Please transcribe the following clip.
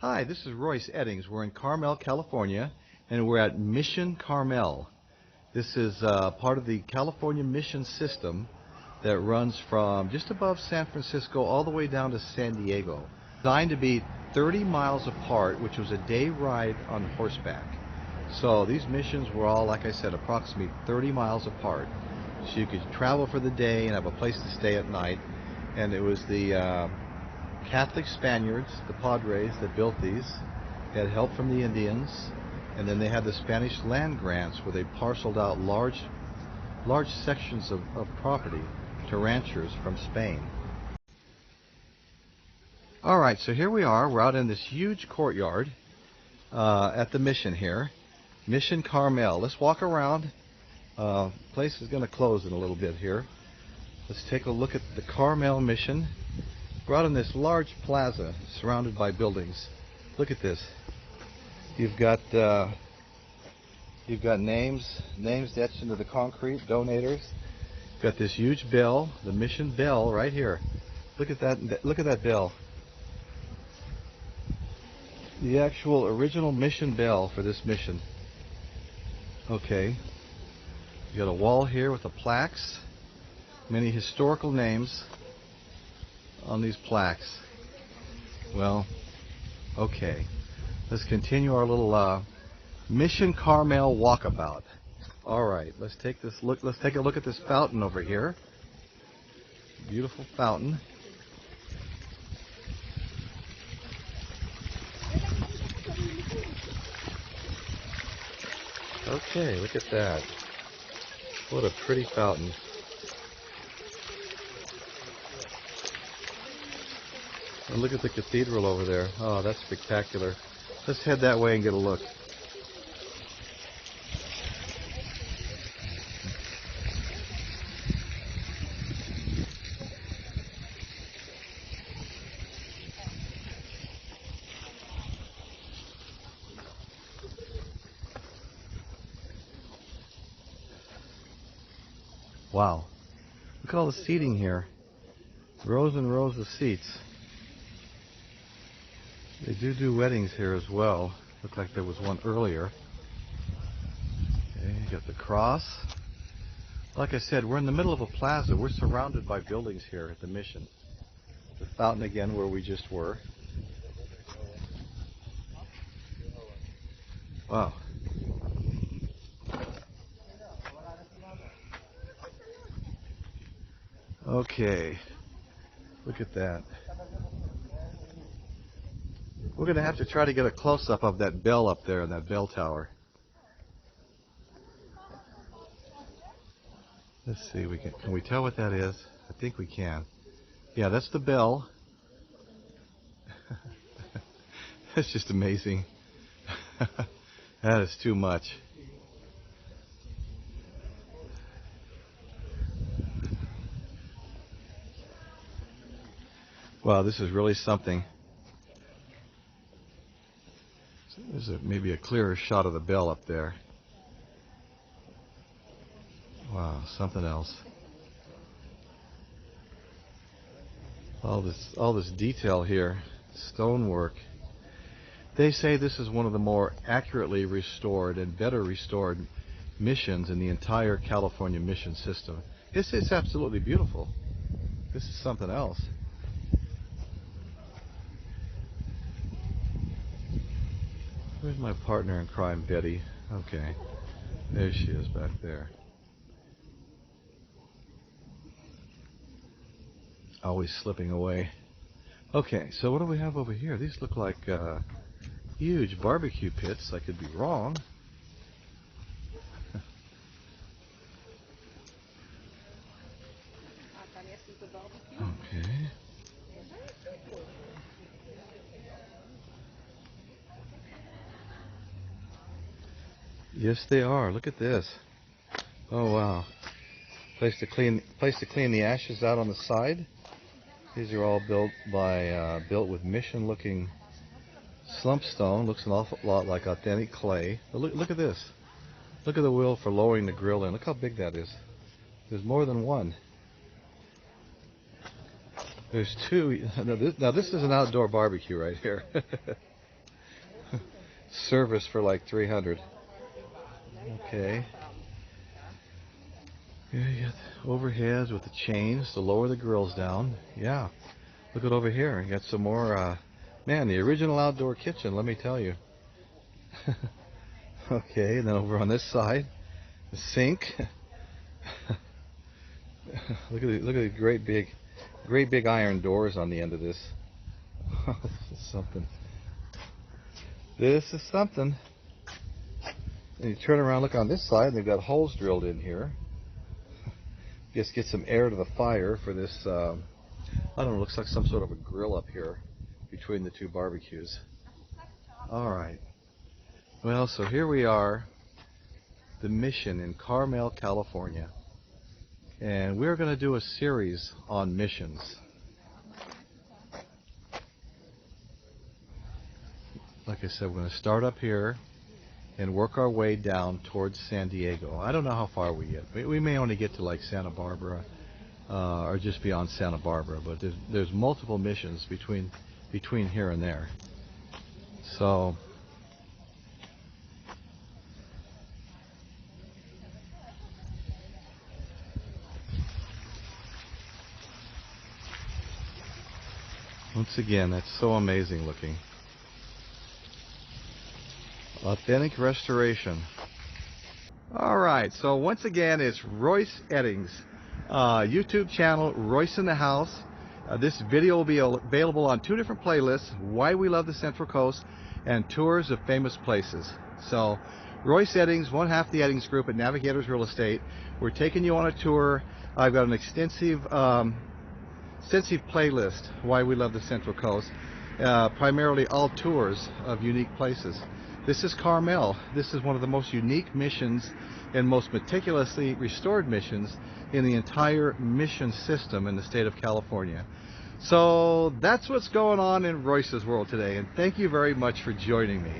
Hi, this is Royce Eddings. We're in Carmel, California, and we're at Mission Carmel. This is part of the California Mission system that runs from just above San Francisco all the way down to San Diego. Designed to be 30 miles apart, which was a day ride on horseback. So these missions were all, like I said, approximately 30 miles apart. So you could travel for the day and have a place to stay at night. And it was the Catholic Spaniards, the Padres, that built these. They had help from the Indians, and then they had the Spanish land grants where they parceled out large sections of property to ranchers from Spain. Alright, so here we are. We're out in this huge courtyard at the mission here. Mission Carmel. Let's walk around. Place is going to close in a little bit here. Let's take a look at the Carmel Mission. We're out in this large plaza surrounded by buildings. Look at this. You've got names etched into the concrete, donators. You've got this huge bell, the mission bell right here. Look at that. Look at that bell. The actual original mission bell for this mission. Okay. You got a wall here with the plaques. Many historical names on these plaques. Well, okay. Let's continue our little Mission Carmel walkabout. All right, let's take a look at this fountain over here. Beautiful fountain. Okay, look at that. What a pretty fountain. And look at the cathedral over there. Oh, that's spectacular. Let's head that way and get a look. Wow. Look at all the seating here. Rows and rows of seats. They do weddings here as well. Looked like there was one earlier. Okay, you got the cross. Like I said, we're in the middle of a plaza. We're surrounded by buildings here at the mission. The fountain again where we just were. Wow. Okay. Look at that. We're going to have to try to get a close-up of that bell up there in that bell tower. Let's see, can we tell what that is? I think we can. Yeah, that's the bell. That's just amazing. That is too much. Wow, this is really something. There's maybe a clearer shot of the bell up there. Wow, something else. All this detail here, stonework. They say this is one of the more accurately restored and better restored missions in the entire California mission system. It's absolutely beautiful. This is something else. Where's my partner in crime, Betty? Okay, there she is back there. Always slipping away. Okay, so what do we have over here? These look like huge barbecue pits. I could be wrong. Okay. Yes, they are. Look at this. Oh wow. Place to clean the ashes out on the side. These are all built with mission-looking slump stone. Looks an awful lot like authentic clay. But look at this. Look at the wheel for lowering the grill in. Look how big that is. There's more than one. There's two. Now this is an outdoor barbecue right here. service for like 300. Okay. Here you got overheads with the chains to lower the grills down. Yeah. Look at over here. You got some more, man, the original outdoor kitchen, let me tell you. Okay, and then over on this side, the sink. Look at the great big iron doors on the end of this. This is something. This is something. And you turn around, look on this side, and they've got holes drilled in here. Just get some air to the fire for this. I don't know. Looks like some sort of a grill up here between the two barbecues. All right. Well, so here we are, the Mission in Carmel, California. And we're going to do a series on missions. Like I said, we're going to start up here and work our way down towards San Diego. I don't know how far we get. We may only get to like Santa Barbara or just beyond Santa Barbara, but there's multiple missions between here and there. So once again, that's so amazing looking. Authentic restoration. All right, so once again, it's Royce Eddings, YouTube channel, Royce in the House. This video will be available on 2 different playlists: Why We Love the Central Coast and Tours of Famous Places. So, Royce Eddings, one half the Eddings Group at Navigators Real Estate. We're taking you on a tour. I've got an extensive playlist, Why We Love the Central Coast, primarily all tours of unique places. This is Carmel. This is one of the most unique missions and most meticulously restored missions in the entire mission system in the state of California. So that's what's going on in Royce's world today, and thank you very much for joining me.